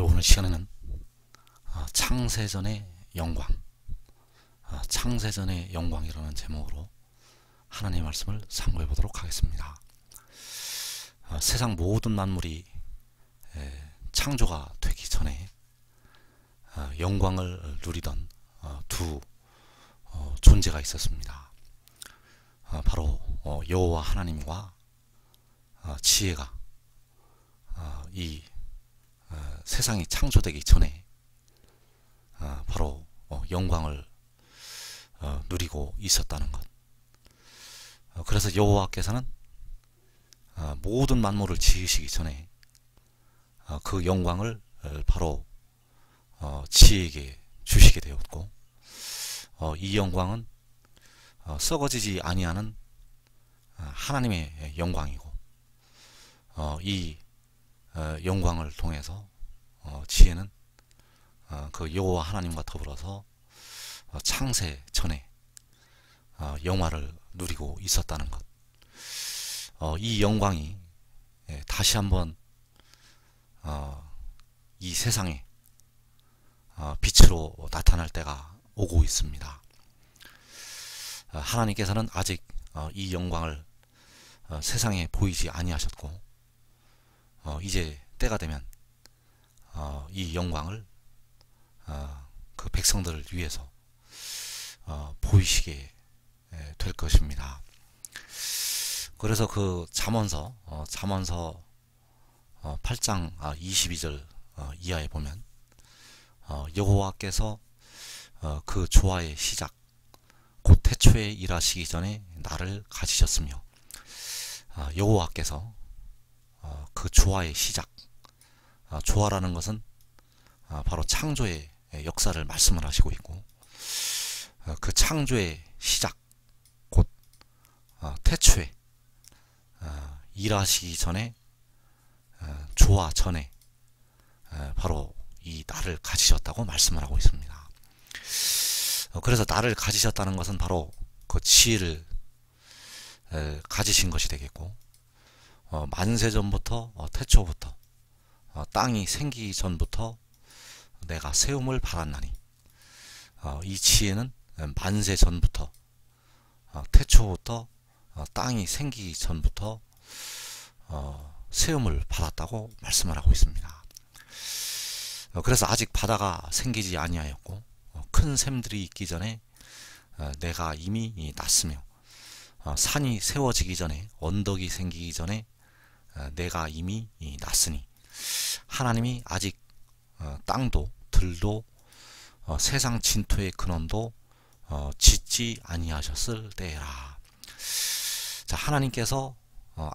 오늘 시간에는 창세전의 영광, 창세전의 영광이라는 제목으로 하나님의 말씀을 상고해 보도록 하겠습니다. 세상 모든 만물이 창조가 되기 전에 영광을 누리던 두 존재가 있었습니다. 바로 여호와 하나님과 지혜가 이 세상이 창조되기 전에 바로 영광을 누리고 있었다는 것. 그래서 여호와께서는 모든 만물을 지으시기 전에 그 영광을 바로 지혜에게 주시게 되었고, 이 영광은 썩어지지 아니하는 하나님의 영광이고, 이 영광을 통해서 지혜는 그 여호와 하나님과 더불어서 창세 전에 영화를 누리고 있었다는 것. 이 영광이 다시 한번 이 세상에 빛으로 나타날 때가 오고 있습니다. 하나님께서는 아직 이 영광을 세상에 보이지 아니하셨고, 이제 때가 되면 이 영광을 그 백성들을 위해서 보이시게 될 것입니다. 그래서 그 잠언서 8장 22절 이하에 보면 여호와께서 그 조화의 시작 곧 태초에 일하시기 전에 나를 가지셨으며, 여호와께서 그 조화의 시작, 조화라는 것은 바로 창조의 역사를 말씀을 하시고 있고, 그 창조의 시작 곧 태초에 일하시기 전에, 조화 전에 바로 이 나를 가지셨다고 말씀을 하고 있습니다. 그래서 나를 가지셨다는 것은 바로 그 지혜를 가지신 것이 되겠고, 만세전부터 태초부터 땅이 생기기 전부터 내가 세움을 받았나니, 이 지혜는 만세 전부터 태초부터 땅이 생기기 전부터 세움을 받았다고 말씀을 하고 있습니다. 그래서 아직 바다가 생기지 아니하였고 큰 샘들이 있기 전에 내가 이미 났으며, 산이 세워지기 전에 언덕이 생기기 전에 내가 이미 났으니, 하나님이 아직 땅도 들도 세상 진토의 근원도 짓지 아니하셨을 때라. 자, 하나님께서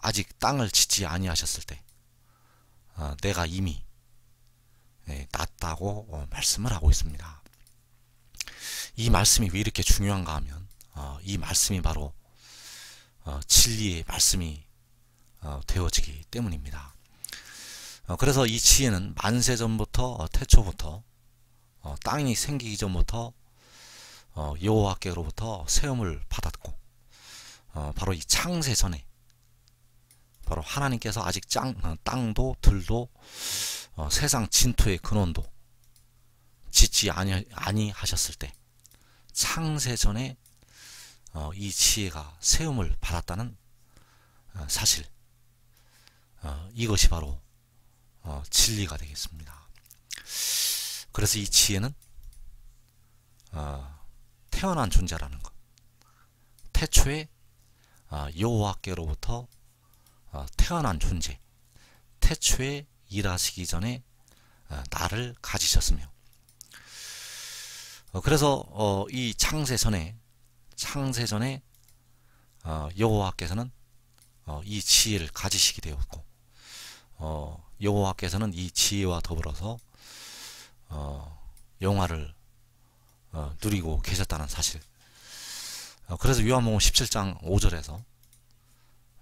아직 땅을 짓지 아니하셨을 때 내가 이미 났다고 말씀을 하고 있습니다. 이 말씀이 왜 이렇게 중요한가 하면 이 말씀이 바로 진리의 말씀이 되어지기 때문입니다. 그래서 이 지혜는 만세전부터 태초부터 땅이 생기기 전부터 여호와께로부터 세움을 받았고, 바로 이 창세 전에 바로 하나님께서 아직 땅도 들도 세상 진토의 근원도 짓지 아니하셨을 때, 창세 전에 이 지혜가 세움을 받았다는 사실, 이것이 바로 진리가 되겠습니다. 그래서 이 지혜는 태어난 존재라는 것, 태초에 여호와께로부터 태어난 존재, 태초에 일하시기 전에 나를 가지셨으며, 그래서 이 창세 전에 여호와께서는 이 지혜를 가지시게 되었고, 여호와께서는 이 지혜와 더불어서 영화를 누리고 계셨다는 사실. 그래서 요한복음 17장 5절에서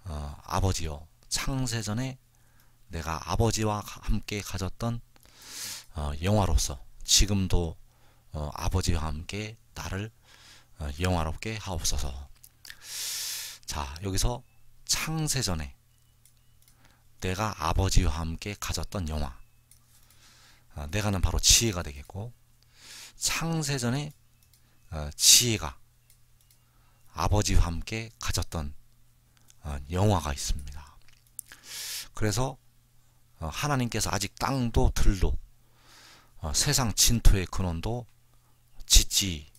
아버지여 창세전에 내가 아버지와 함께 가졌던 영화로서 지금도 아버지와 함께 나를 영화롭게 하옵소서. 자, 여기서 창세전에 내가 아버지와 함께 가졌던 영화, 내가는 바로 지혜가 되겠고, 창세전에 지혜가 아버지와 함께 가졌던 영화가 있습니다. 그래서 하나님께서 아직 땅도 들도 세상 진토의 근원도 짓지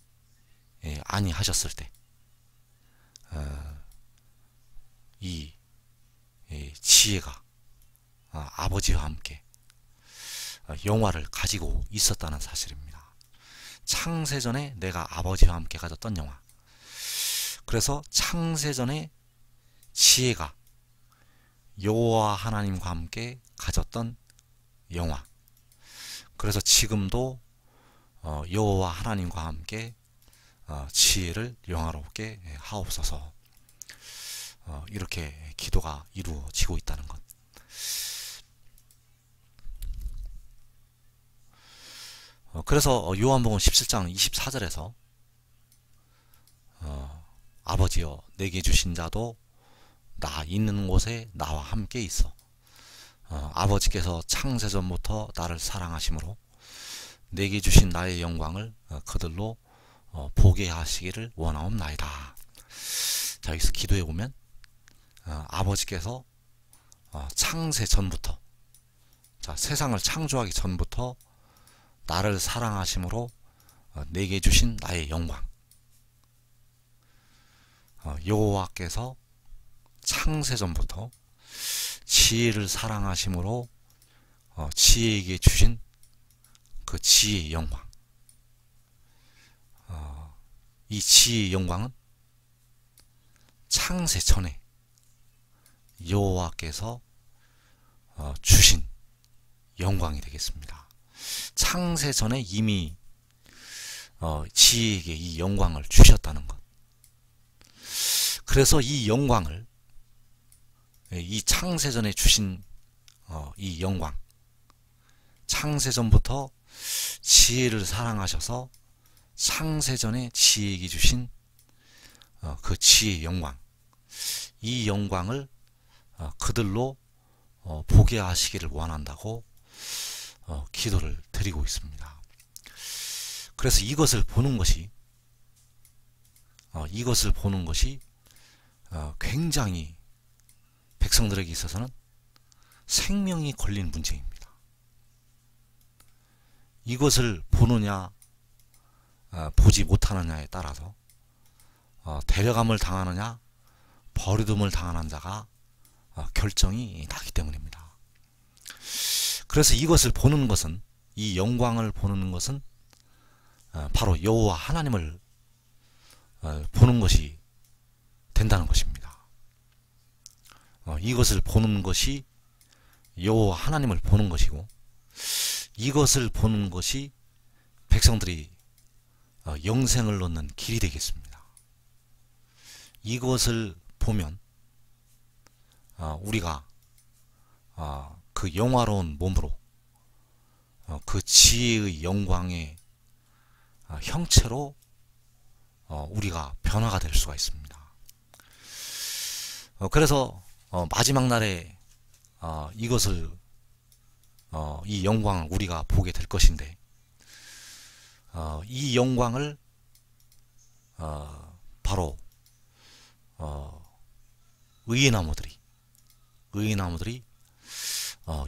아니하셨을 때 이 지혜가 아버지와 함께 영화를 가지고 있었다는 사실입니다. 창세전에 내가 아버지와 함께 가졌던 영화. 그래서 창세전에 지혜가 여호와 하나님과 함께 가졌던 영화. 그래서 지금도 여호와 하나님과 함께 지혜를 영화롭게 하옵소서. 이렇게 기도가 이루어지고 있다는 것. 그래서 요한복음 17장 24절에서 아버지여 내게 주신 자도 나 있는 곳에 나와 함께 있어. 아버지께서 창세전부터 나를 사랑하심으로 내게 주신 나의 영광을 그들로 보게 하시기를 원하옵나이다. 자, 여기서 기도해 보면 아버지께서 창세전부터, 자, 세상을 창조하기 전부터 나를 사랑하심으로 내게 주신 나의 영광, 여호와께서 창세전부터 지혜를 사랑하심으로 지혜에게 주신 그 지혜의 영광, 이 지혜의 영광은 창세 전에 여호와께서 주신 영광이 되겠습니다. 창세 전에 이미 지혜에게 이 영광을 주셨다는 것. 그래서 이 영광을, 이 창세 전에 주신 이 영광, 창세 전부터 지혜를 사랑하셔서 창세 전에 지혜에게 주신 그 지혜의 영광, 이 영광을 그들로 보게 하시기를 원한다고 기도를 드리고 있습니다. 그래서 이것을 보는 것이 굉장히 백성들에게 있어서는 생명이 걸린 문제입니다. 이것을 보느냐 보지 못하느냐에 따라서 데려감을 당하느냐 버리둠을 당하는 자가 결정이 나기 때문입니다. 그래서 이것을 보는 것은, 이 영광을 보는 것은 바로 여호와 하나님을 보는 것이 된다는 것입니다. 이것을 보는 것이 여호와 하나님을 보는 것이고, 이것을 보는 것이 백성들이 영생을 얻는 길이 되겠습니다. 이것을 보면 우리가 그 영화로운 몸으로 그 지혜의 영광의 형체로 우리가 변화가 될 수가 있습니다. 그래서 마지막 날에 이것을 이 영광을 우리가 보게 될 것인데, 이 영광을 바로 의의 나무들이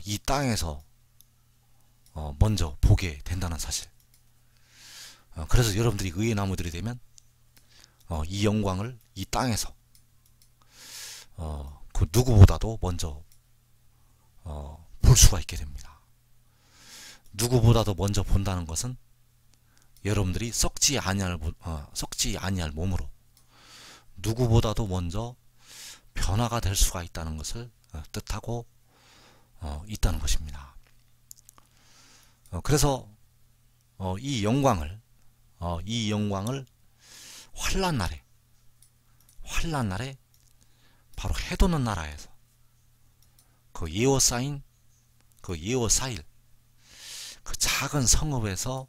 이 땅에서 먼저 보게 된다는 사실. 그래서 여러분들이 의의 나무들이 되면 이 영광을 이 땅에서 그 누구보다도 먼저 볼 수가 있게 됩니다. 누구보다도 먼저 본다는 것은 여러분들이 썩지 아니할 몸으로 누구보다도 먼저 변화가 될 수가 있다는 것을 뜻하고 있다는 것입니다. 그래서 이 영광을 환난 날에 바로 해돋는 나라에서 그 예어사일 그 작은 성읍에서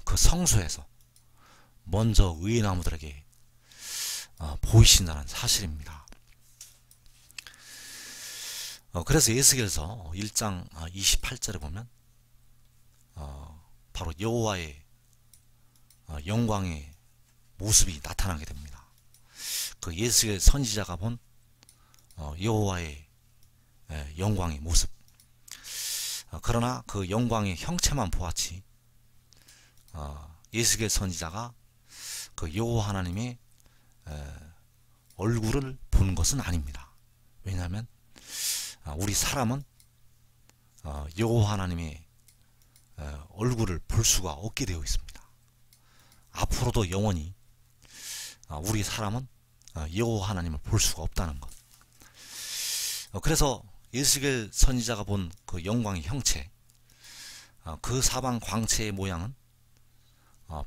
그 성소에서 먼저 의의 나무들에게 보이신다는 사실입니다. 그래서 에스겔서 1장 28절에 보면 바로 여호와의 영광의 모습이 나타나게 됩니다. 그 예수의 선지자가 본 여호와의 영광의 모습. 그러나 그 영광의 형체만 보았지 예수의 선지자가 그 여호와 하나님의 얼굴을 본 것은 아닙니다. 왜냐하면 우리 사람은 여호와 하나님의 얼굴을 볼 수가 없게 되어 있습니다. 앞으로도 영원히 우리 사람은 여호와 하나님을 볼 수가 없다는 것. 그래서 예수의 선지자가 본 그 영광의 형체, 그 사방 광채의 모양은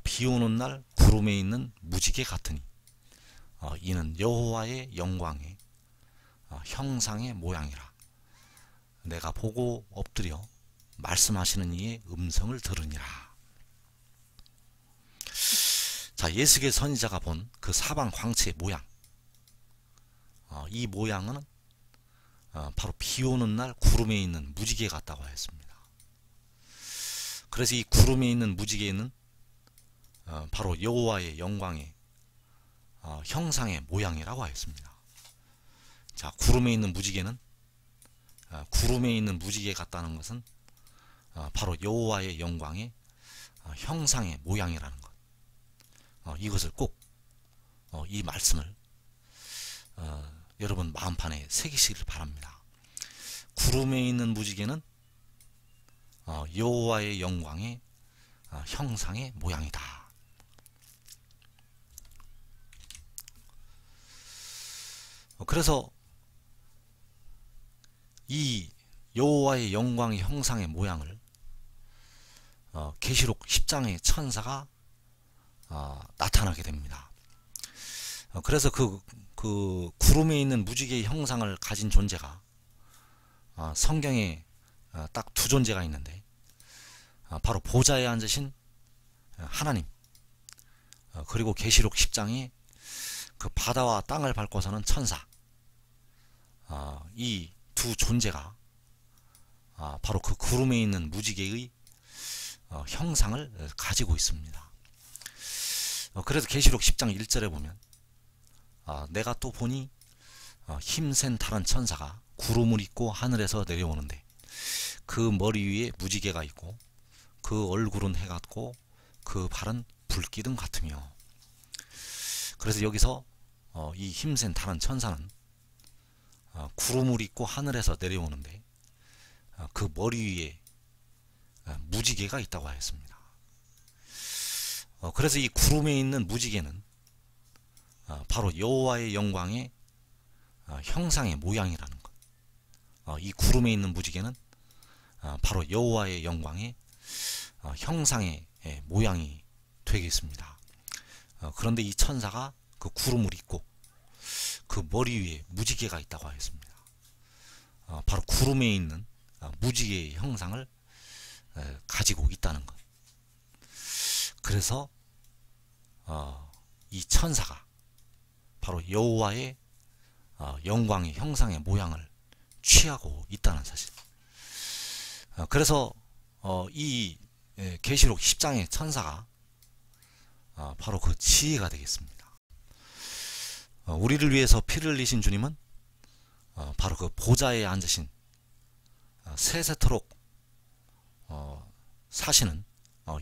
비 오는 날 구름에 있는 무지개 같으니 이는 여호와의 영광의 형상의 모양이라. 내가 보고 엎드려 말씀하시는 이의 음성을 들으니라. 자, 예수의 선지자가 본 그 사방 광채의 모양, 이 모양은 바로 비 오는 날 구름에 있는 무지개 같다고 했습니다. 그래서 이 구름에 있는 무지개는 바로 여호와의 영광의 형상의 모양이라고 했습니다. 자, 구름에 있는 무지개는 구름에 있는 무지개 같다는 것은 바로 여호와의 영광의 형상의 모양이라는 것. 이것을 꼭 이 말씀을 여러분 마음판에 새기시길 바랍니다. 구름에 있는 무지개는 여호와의 영광의 형상의 모양이다. 그래서 이 여호와의 영광의 형상의 모양을 계시록 10장의 천사가 나타나게 됩니다. 그래서 그 구름에 있는 무지개의 형상을 가진 존재가 성경에 딱 두 존재가 있는데 바로 보좌에 앉으신 하나님, 그리고 계시록 10장에 그 바다와 땅을 밟고서는 천사, 이 두 존재가 바로 그 구름에 있는 무지개의 형상을 가지고 있습니다. 그래서 계시록 10장 1절에 보면 내가 또 보니 힘센 다른 천사가 구름을 입고 하늘에서 내려오는데 그 머리 위에 무지개가 있고 그 얼굴은 해 같고 그 발은 불기둥 같으며. 그래서 여기서 이 힘센 다른 천사는 구름을 입고 하늘에서 내려오는데 그 머리 위에 무지개가 있다고 하였습니다. 그래서 이 구름에 있는 무지개는 바로 여호와의 영광의 형상의 모양이라는 것. 이 구름에 있는 무지개는 바로 여호와의 영광의 형상의 모양이 되겠습니다. 그런데 이 천사가 그 구름을 입고 그 머리 위에 무지개가 있다고 하였습니다. 바로 구름에 있는 무지개의 형상을 가지고 있다는 것. 그래서 이 천사가 바로 여호와의 영광의 형상의 모양을 취하고 있다는 사실. 그래서 이 계시록 10장의 천사가 바로 그 지혜가 되겠습니다. 우리를 위해서 피를 흘리신 주님은 바로 그 보좌에 앉으신 세세토록 사시는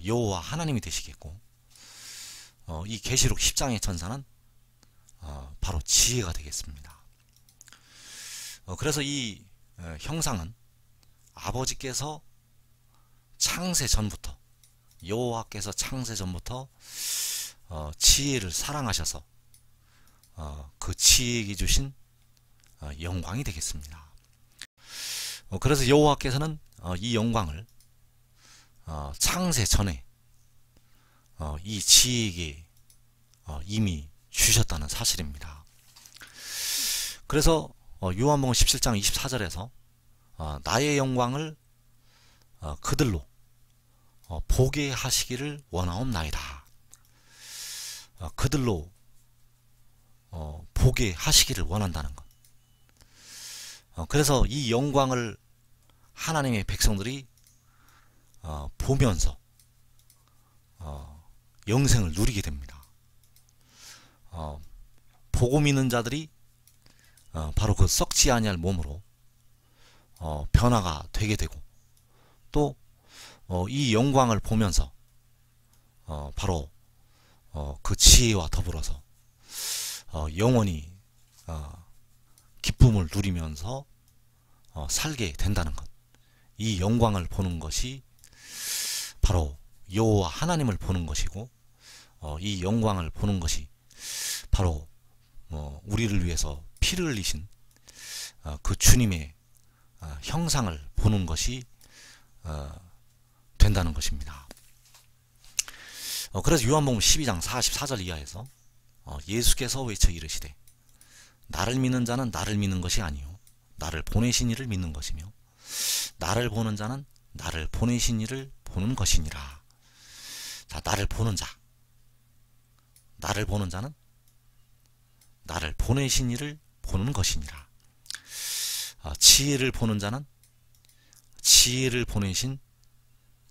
여호와 하나님이 되시겠고, 이 계시록 10장의 천사는 바로 지혜가 되겠습니다. 그래서 이 형상은 아버지께서 창세 전부터, 여호와께서 창세 전부터 지혜를 사랑하셔서 그 지혜에게 주신 영광이 되겠습니다. 그래서 여호와께서는 이 영광을 창세 전에 이 지혜에게 이미 주셨다는 사실입니다. 그래서 요한복음 17장 24절에서 나의 영광을 그들로 보게 하시기를 원하옵나이다. 그들로 보게 하시기를 원한다는 것. 그래서 이 영광을 하나님의 백성들이 보면서 영생을 누리게 됩니다. 보고 믿는 자들이 바로 그 썩지 아니할 몸으로 변화가 되게 되고, 또 이 영광을 보면서 바로 그 지혜와 더불어서 영원히 기쁨을 누리면서 살게 된다는 것. 이 영광을 보는 것이 바로 여호와 하나님을 보는 것이고, 이 영광을 보는 것이 바로 우리를 위해서 피를 흘리신 그 주님의 형상을 보는 것이 된다는 것입니다. 그래서 요한복음 12장 44절 이하에서 예수께서 외쳐 이르시되 나를 믿는 자는 나를 믿는 것이 아니요 나를 보내신 이를 믿는 것이며 나를 보는 자는 나를 보내신 이를 보는 것이니라. 자, 나를 보는 자, 나를 보는 자는 나를 보내신 이를 보는 것이니라. 지혜를 보는 자는 지혜를 보내신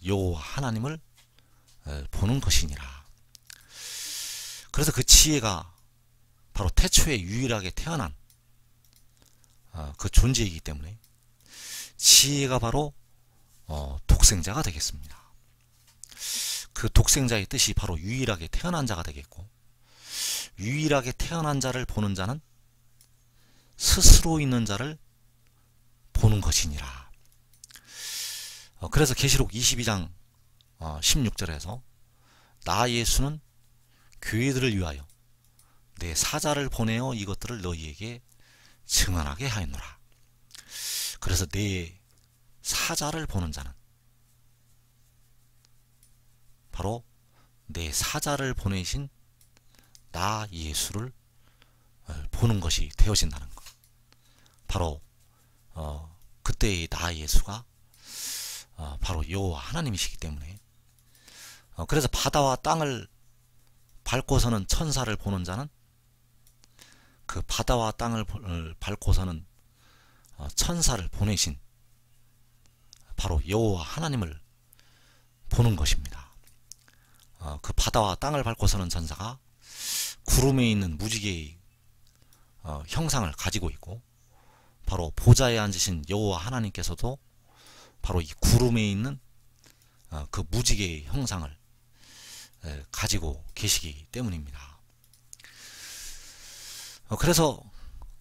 여호와 하나님을 보는 것이니라. 그래서 그 지혜가 바로 태초에 유일하게 태어난 그 존재이기 때문에 지혜가 바로 독생자가 되겠습니다. 그 독생자의 뜻이 바로 유일하게 태어난 자가 되겠고, 유일하게 태어난 자를 보는 자는 스스로 있는 자를 보는 것이니라. 그래서 계시록 22장 16절에서 나 예수는 교회들을 위하여 내 사자를 보내어 이것들을 너희에게 증언하게 하였노라. 그래서 내 사자를 보는 자는 바로 내 사자를 보내신 나 예수를 보는 것이 되어진다는 것. 바로 그때의 나 예수가 바로 여호와 하나님이시기 때문에, 그래서 바다와 땅을 밟고서는 천사를 보는 자는 그 바다와 땅을 밟고서는 천사를 보내신 바로 여호와 하나님을 보는 것입니다. 그 바다와 땅을 밟고서는 천사가 구름에 있는 무지개의 형상을 가지고 있고, 바로 보좌에 앉으신 여호와 하나님께서도 바로 이 구름에 있는 그 무지개의 형상을 가지고 계시기 때문입니다. 그래서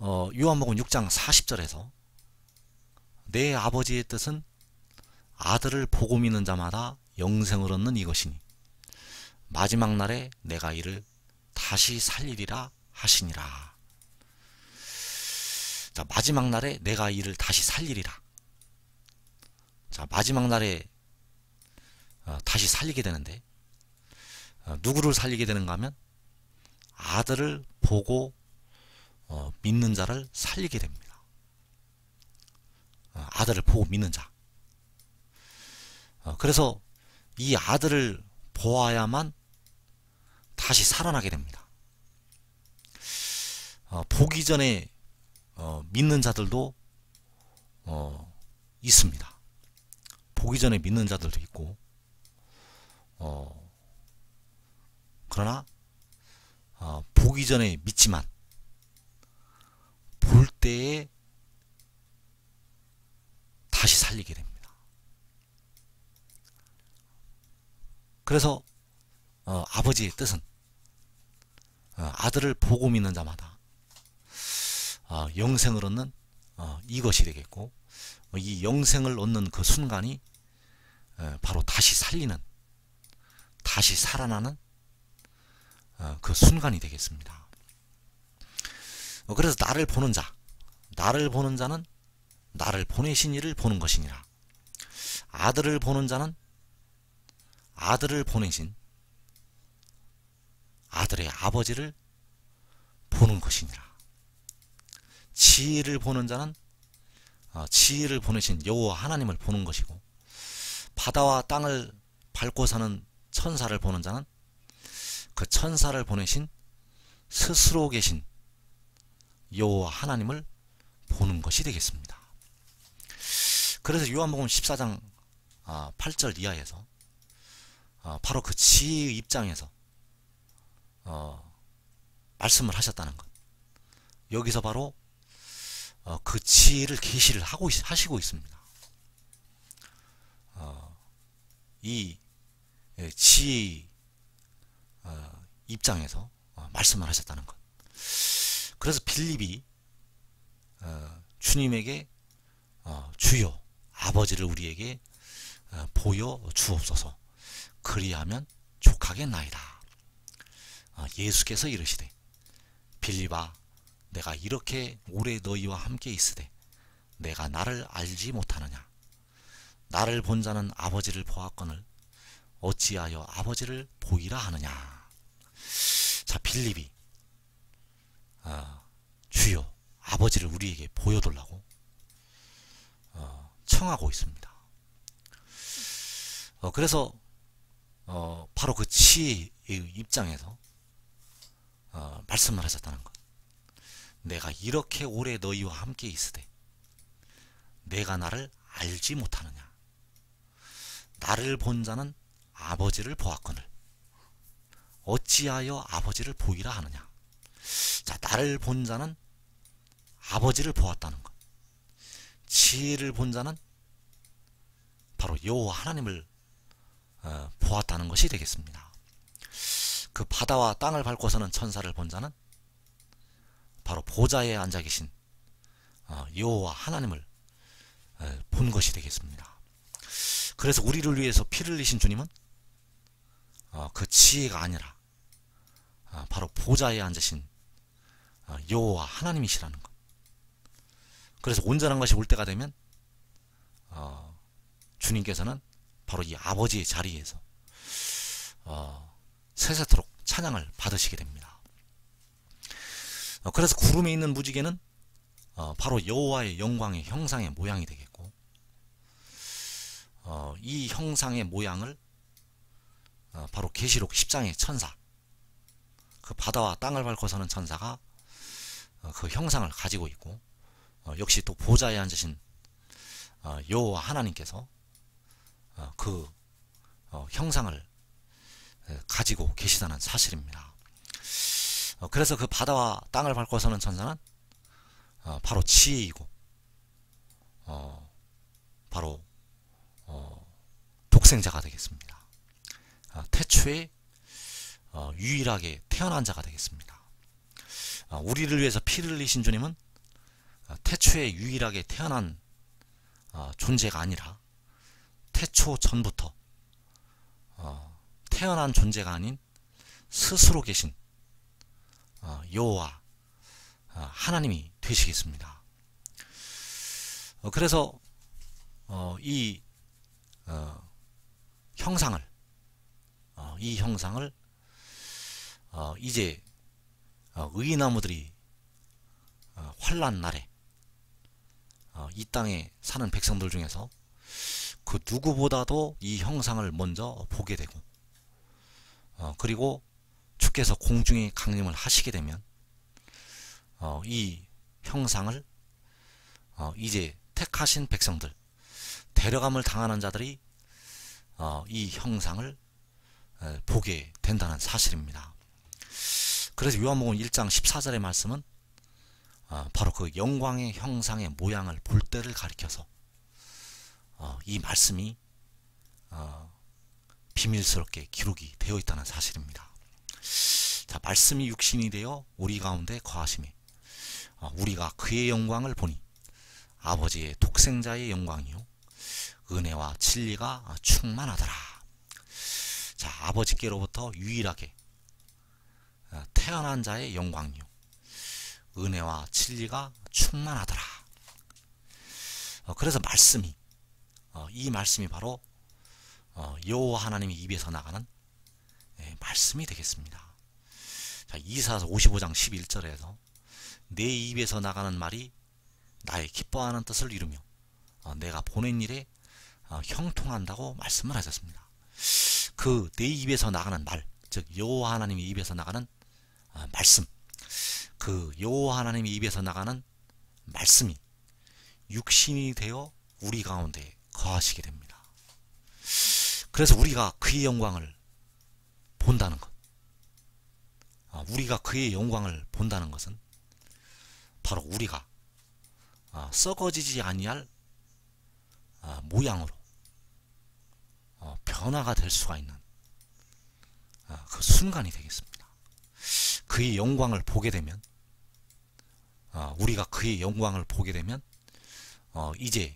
요한복음 6장 40절에서 내 아버지의 뜻은 아들을 보고 믿는 자마다 영생을 얻는 이것이니 마지막 날에 내가 이를 다시 살리리라 하시니라. 자, 마지막 날에 내가 이를 다시 살리리라. 자, 마지막 날에 다시 살리게 되는데, 누구를 살리게 되는가 하면 아들을 보고 믿는 자를 살리게 됩니다. 아들을 보고 믿는 자. 그래서 이 아들을 보아야만 다시 살아나게 됩니다. 보기 전에 믿는 자들도 있습니다. 보기 전에 믿는 자들도 있고, 그러나 보기 전에 믿지만 볼 때에 다시 살리게 됩니다. 그래서 아버지의 뜻은 아들을 보고 믿는 자마다 영생을 얻는 이것이 되겠고, 이 영생을 얻는 그 순간이 바로 다시 살리는, 다시 살아나는 그 순간이 되겠습니다. 그래서 나를 보는 자, 나를 보는 자는 나를 보내신 이를 보는 것이니라. 아들을 보는 자는 아들을 보내신 아들의 아버지를 보는 것이니라. 지혜를 보는 자는 지혜를 보내신 여호와 하나님을 보는 것이고, 바다와 땅을 밟고 사는 천사를 보는 자는 그 천사를 보내신 스스로 계신 여호와 하나님을 보는 것이 되겠습니다. 그래서 요한복음 14장 8절 이하에서 바로 그 지혜의 입장에서 말씀을 하셨다는 것. 여기서 바로 그 지혜를 계시를 하시고 있습니다. 이 지혜의 입장에서 말씀을 하셨다는 것. 그래서 빌립이 주님에게 주여 아버지를 우리에게 보여 주옵소서 그리하면 족하겠나이다. 예수께서 이르시되 빌립아 내가 이렇게 오래 너희와 함께 있으되 내가 나를 알지 못하느냐. 나를 본 자는 아버지를 보았거늘 어찌하여 아버지를 보이라 하느냐. 자, 빌립이 주여 아버지를 우리에게 보여달라고 청하고 있습니다. 그래서 바로 그 지혜의 입장에서 말씀을 하셨다는 것. 내가 이렇게 오래 너희와 함께 있으되 내가 나를 알지 못하느냐. 나를 본 자는 아버지를 보았거늘 어찌하여 아버지를 보이라 하느냐. 자, 나를 본 자는 아버지를 보았다는 것. 지혜를 본 자는 바로 여호와 하나님을 보았다는 것이 되겠습니다. 그 바다와 땅을 밟고서는 천사를 본 자는 바로 보좌에 앉아 계신 여호와 하나님을 본 것이 되겠습니다. 그래서 우리를 위해서 피를 흘리신 주님은 그 지혜가 아니라 바로 보좌에 앉으신 여호와 하나님이시라는 것. 그래서 온전한 것이 올 때가 되면 주님께서는 바로 이 아버지의 자리에서 세세토록 찬양을 받으시게 됩니다. 그래서 구름에 있는 무지개는 바로 여호와의 영광의 형상의 모양이 되겠고, 이 형상의 모양을 바로 계시록 10장의 천사, 그 바다와 땅을 밟고 서는 천사가 그 형상을 가지고 있고, 역시 또 보좌에 앉으신 여호와 하나님께서 그 형상을 가지고 계시다는 사실입니다. 그래서 그 바다와 땅을 밟고 서는 천사는 바로 지혜이고 바로 독생자가 되겠습니다. 태초에 유일하게 태어난 자가 되겠습니다. 우리를 위해서 피를 흘리신 주님은 태초에 유일하게 태어난 존재가 아니라 태초 전부터 태어난 존재가 아닌 스스로 계신 여호와 하나님이 되시겠습니다. 그래서 이 형상을 이제 의나무들이 환난 날에 이 땅에 사는 백성들 중에서 그 누구보다도 이 형상을 먼저 보게 되고, 그리고 주께서 공중에 강림을 하시게 되면 이 형상을 이제 택하신 백성들, 데려감을 당하는 자들이 이 형상을 보게 된다는 사실입니다. 그래서 요한복음 1장 14절의 말씀은 바로 그 영광의 형상의 모양을 볼 때를 가리켜서 이 말씀이 비밀스럽게 기록이 되어 있다는 사실입니다. 자, 말씀이 육신이 되어 우리 가운데 거하심에 우리가 그의 영광을 보니 아버지의 독생자의 영광이요 은혜와 진리가 충만하더라. 자, 아버지께로부터 유일하게 태어난 자의 영광이요 은혜와 진리가 충만하더라. 그래서 말씀이 이 말씀이 바로 여호와 하나님의 입에서 나가는 말씀이 되겠습니다. 자, 이사야서 55장 11절에서 내 입에서 나가는 말이 나의 기뻐하는 뜻을 이루며 내가 보낸 일에 형통한다고 말씀을 하셨습니다. 그 내 입에서 나가는 말, 즉 여호와 하나님의 입에서 나가는 말씀, 그 여호와 하나님의 입에서 나가는 말씀이 육신이 되어 우리 가운데 거하시게 됩니다. 그래서 우리가 그의 영광을 본다는 것, 우리가 그의 영광을 본다는 것은 바로 우리가 썩어지지 아니할 모양으로 변화가 될 수가 있는 그 순간이 되겠습니다. 그의 영광을 보게 되면, 우리가 그의 영광을 보게 되면 이제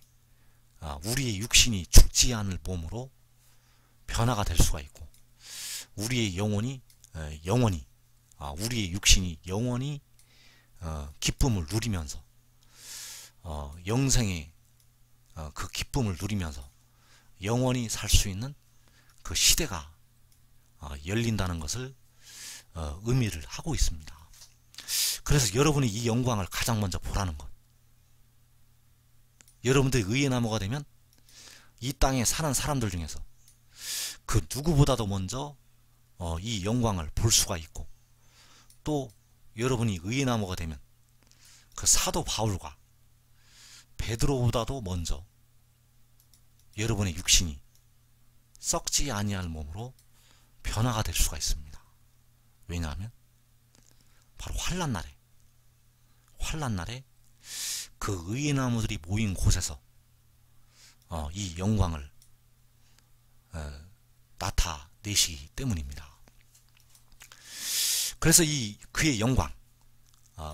우리의 육신이 죽지 않을 몸으로 변화가 될 수가 있고, 우리의 영혼이 영원히 우리의 육신이 영원히 기쁨을 누리면서 영생의 그 기쁨을 누리면서 영원히 살 수 있는 그 시대가 열린다는 것을 의미를 하고 있습니다. 그래서 여러분이 이 영광을 가장 먼저 보라는 것. 여러분들이 의의 나무가 되면 이 땅에 사는 사람들 중에서 그 누구보다도 먼저 이 영광을 볼 수가 있고, 또 여러분이 의의 나무가 되면 그 사도 바울과 베드로보다도 먼저 여러분의 육신이 썩지 아니할 몸으로 변화가 될 수가 있습니다. 왜냐하면 바로 환난 날에 그 의의 나무들이 모인 곳에서 이 영광을 나타내시기 때문입니다. 그래서 이 그의 영광,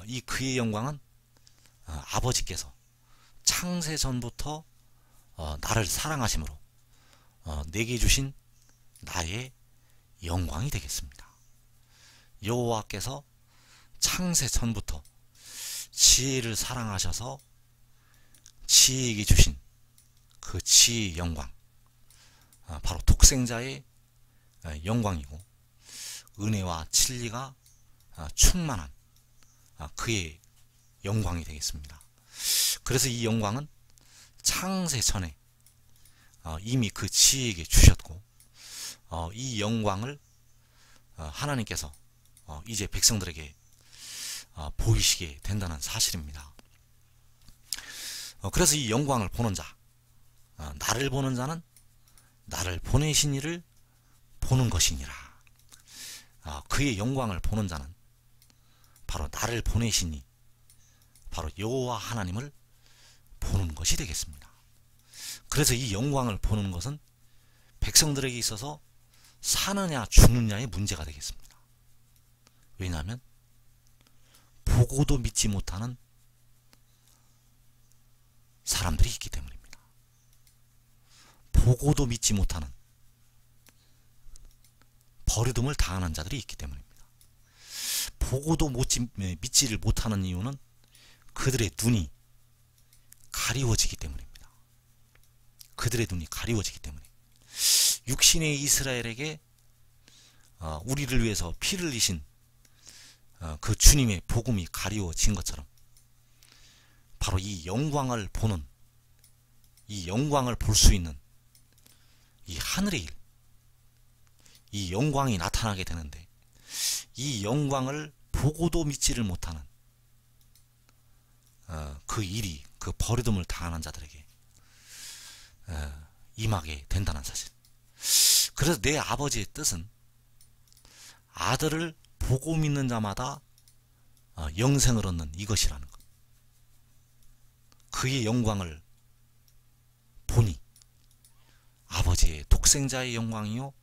이 그의 영광은 아버지께서 창세 전부터 나를 사랑하심으로 내게 주신 나의 영광이 되겠습니다. 여호와께서 창세 전부터 지혜를 사랑하셔서 지혜에게 주신 그 지혜의 영광, 바로 독생자의 영광이고, 은혜와 진리가 충만한 그의 영광이 되겠습니다. 그래서 이 영광은 창세 전에 이미 그 지혜에게 주셨고, 이 영광을 하나님께서 이제 백성들에게 보이시게 된다는 사실입니다. 그래서 이 영광을 보는 자, 나를 보는 자는 나를 보내신 이를 보는 것이니라. 그의 영광을 보는 자는 바로 나를 보내신 이, 바로 여호와 하나님을 보는 것이 되겠습니다. 그래서 이 영광을 보는 것은 백성들에게 있어서 사느냐 죽느냐의 문제가 되겠습니다. 왜냐하면 보고도 믿지 못하는 사람들이 있기 때문입니다. 보고도 믿지 못하는, 버리둠을 당하는 자들이 있기 때문입니다. 보고도 믿지를 못하는 이유는 그들의 눈이 가리워지기 때문입니다. 그들의 눈이 가리워지기 때문에 육신의 이스라엘에게 우리를 위해서 피를 흘리신 그 주님의 복음이 가리워진 것처럼, 바로 이 영광을 보는, 이 영광을 볼 수 있는 이 하늘의 일, 이 영광이 나타나게 되는데, 이 영광을 보고도 믿지를 못하는 그 일이 그 버리둠을 당하는 자들에게 임하게 된다는 사실. 그래서 내 아버지의 뜻은 아들을 보고 믿는 자마다 영생을 얻는 이것이라는 것. 그의 영광을 보니 아버지의 독생자의 영광이요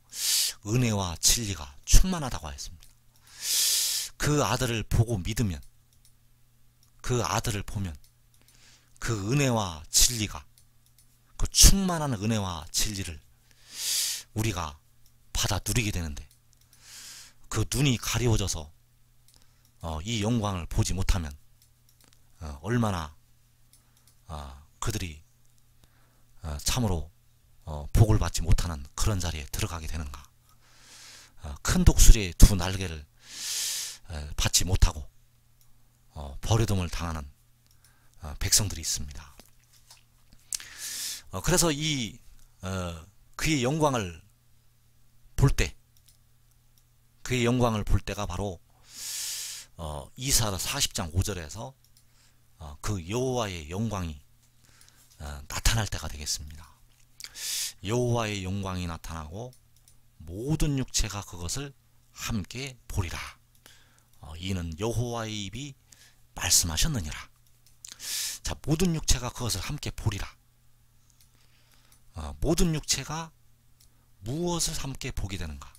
은혜와 진리가 충만하다고 하였습니다. 그 아들을 보고 믿으면, 그 아들을 보면 그 은혜와 진리가, 그 충만한 은혜와 진리를 우리가 받아 누리게 되는데, 그 눈이 가리워져서 이 영광을 보지 못하면 얼마나 그들이 참으로 복을 받지 못하는 그런 자리에 들어가게 되는가. 큰 독수리의 두 날개를 받지 못하고 버리둠을 당하는 백성들이 있습니다. 그래서 이 그의 영광을 볼 때, 그의 영광을 볼 때가 바로 이사야 40장 5절에서 그 여호와의 영광이 나타날 때가 되겠습니다. 여호와의 영광이 나타나고 모든 육체가 그것을 함께 보리라. 이는 여호와의 입이 말씀하셨느니라. 자, 모든 육체가 그것을 함께 보리라. 모든 육체가 무엇을 함께 보게 되는가?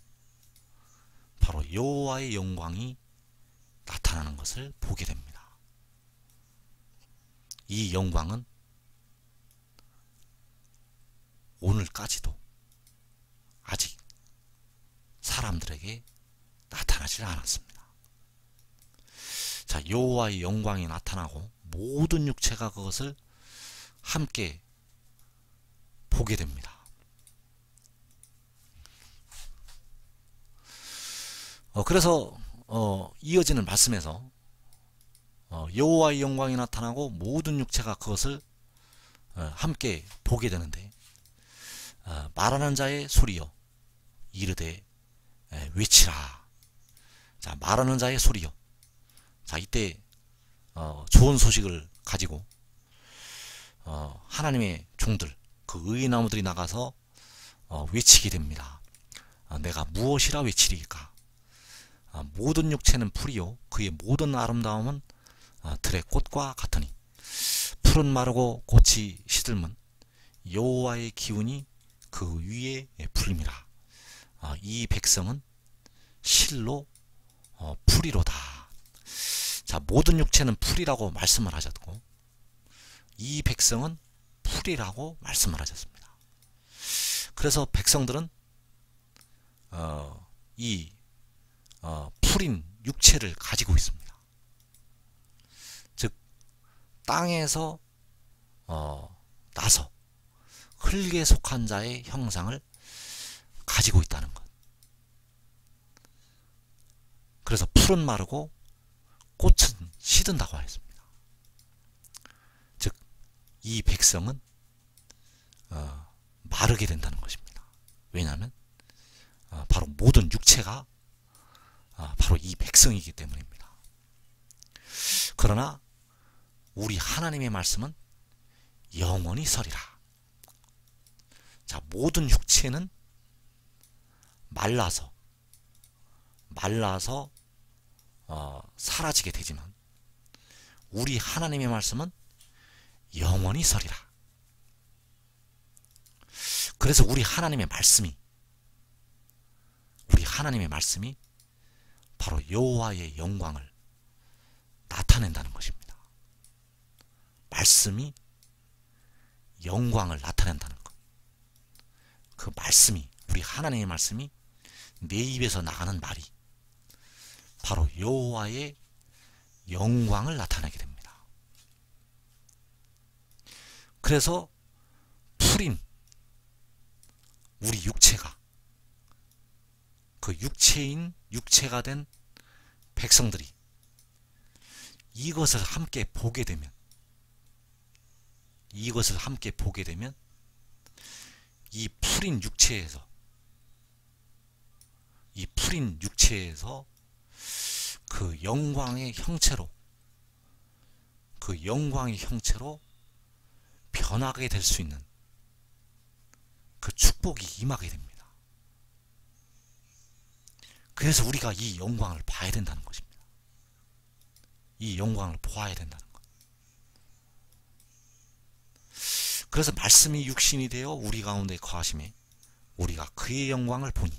바로 여호와의 영광이 나타나는 것을 보게 됩니다. 이 영광은 오늘까지도 아직 사람들에게 나타나지 않았습니다. 자, 여호와의 영광이 나타나고 모든 육체가 그것을 함께 보게 됩니다. 그래서 이어지는 말씀에서 여호와의 영광이 나타나고 모든 육체가 그것을 함께 보게 되는데, 말하는 자의 소리여 이르되 외치라. 자, 말하는 자의 소리여. 자, 이때 좋은 소식을 가지고 하나님의 종들, 그 의인나무들이 나가서 외치게 됩니다. 내가 무엇이라 외치리까? 모든 육체는 풀이요 그의 모든 아름다움은 들의 꽃과 같으니 풀은 마르고 꽃이 시들면 여호와의 기운이 그 위에 풀림이라. 이 백성은 실로 풀이로다. 자, 모든 육체는 풀이라고 말씀을 하셨고 이 백성은 풀이라고 말씀을 하셨습니다. 그래서 백성들은 이 풀인 육체를 가지고 있습니다. 즉 땅에서 나서 흙에 속한 자의 형상을 가지고 있다는 것. 그래서 풀은 마르고 꽃은 시든다고 했습니다. 즉 이 백성은 마르게 된다는 것입니다. 왜냐하면 바로 모든 육체가 바로 이 백성이기 때문입니다. 그러나 우리 하나님의 말씀은 영원히 서리라. 자, 모든 육체는 말라서 사라지게 되지만 우리 하나님의 말씀은 영원히 서리라. 그래서 우리 하나님의 말씀이 바로 여호와의 영광을 나타낸다는 것입니다. 말씀이 영광을 나타낸다는 것. 그 말씀이, 우리 하나님의 말씀이 내 입에서 나가는 말이 바로 여호와의 영광을 나타내게 됩니다. 그래서 풀인 우리 육체가, 그 육체가 된 백성들이 이것을 함께 보게 되면 이 풀인 육체에서 그 영광의 형체로 변하게 될 수 있는 그 축복이 임하게 됩니다. 그래서 우리가 이 영광을 봐야 된다는 것입니다. 이 영광을 보아야 된다는 것. 그래서 말씀이 육신이 되어 우리 가운데 거하심에 우리가 그의 영광을 보니,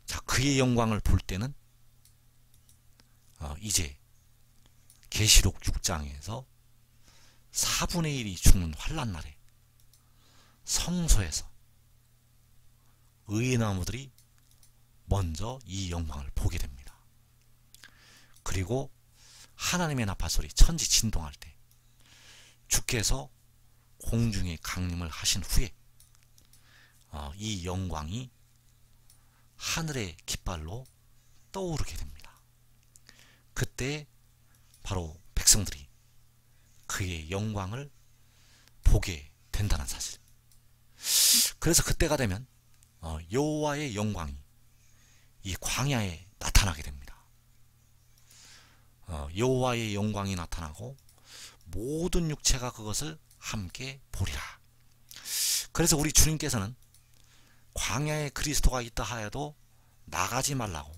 자, 그의 영광을 볼 때는 이제 계시록 6장에서 4분의 1이 죽는 환난 날에 성소에서 의나무들이 먼저 이 영광을 보게 됩니다. 그리고 하나님의 나팔소리, 천지 진동할 때 주께서 공중에 강림을 하신 후에 이 영광이 하늘의 깃발로 떠오르게 됩니다. 그때 바로 백성들이 그의 영광을 보게 된다는 사실. 그래서 그때가 되면 여호와의 영광이 이 광야에 나타나게 됩니다. 여호와의 영광이 나타나고 모든 육체가 그것을 함께 보리라. 그래서 우리 주님께서는 광야에 그리스도가 있다 하여도 나가지 말라고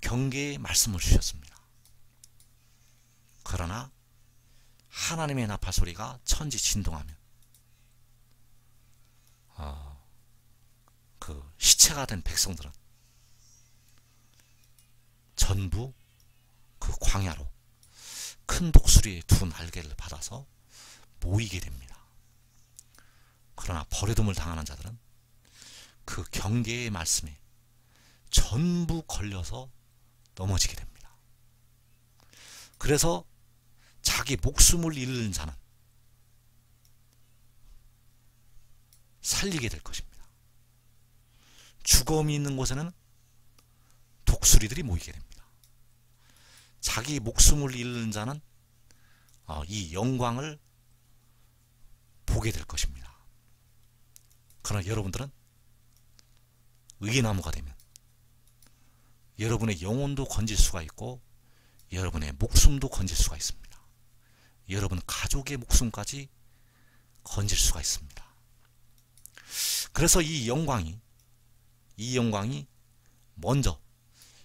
경계의 말씀을 주셨습니다. 그러나 하나님의 나팔 소리가 천지 진동하면 그 시체가 된 백성들은 전부 그 광야로 큰 독수리의 두 날개를 받아서 모이게 됩니다. 그러나 버려둠을 당하는 자들은 그 경계의 말씀에 전부 걸려서 넘어지게 됩니다. 그래서 자기 목숨을 잃는 자는 살리게 될 것입니다. 죽음이 있는 곳에는 독수리들이 모이게 됩니다. 자기 목숨을 잃는 자는 이 영광을 보게 될 것입니다. 그러나 여러분들은 의나무가 되면 여러분의 영혼도 건질 수가 있고 여러분의 목숨도 건질 수가 있습니다. 여러분 가족의 목숨까지 건질 수가 있습니다. 그래서 이 영광이 먼저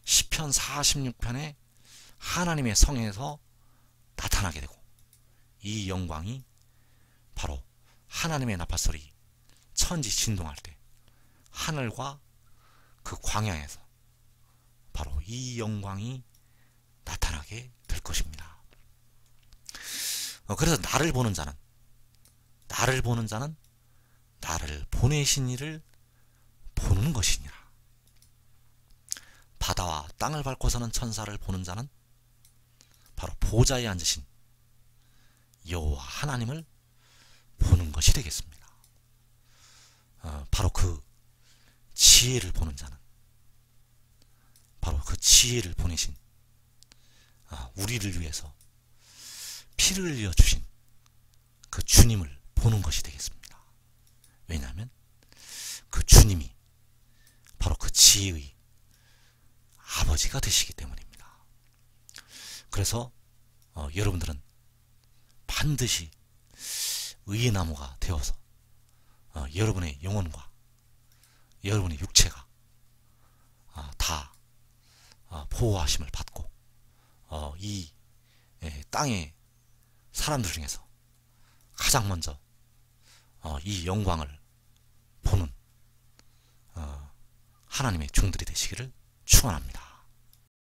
시편 46편에 하나님의 성에서 나타나게 되고, 이 영광이 바로 하나님의 나팔소리 천지 진동할 때 하늘과 그 광야에서 바로 이 영광이 나타나게 될 것입니다. 그래서 나를 보는 자는 나를 보내신 이를 보는 것이니라. 바다와 땅을 밟고 사는 천사를 보는 자는 바로 보좌에 앉으신 여호와 하나님을 보는 것이 되겠습니다. 바로 그 지혜를 보는 자는 바로 그 지혜를 보내신 우리를 위해서 피를 흘려 주신 그 주님을 보는 것이 되겠습니다. 왜냐하면 그 주님이 바로 그 지혜의 아버지가 되시기 때문입니다. 그래서 여러분들은 반드시 의의 나무가 되어서 여러분의 영혼과 여러분의 육체가 다 보호하심을 받고 이 땅의 사람들 중에서 가장 먼저 이 영광을 보는 하나님의 종들이 되시기를 축원합니다.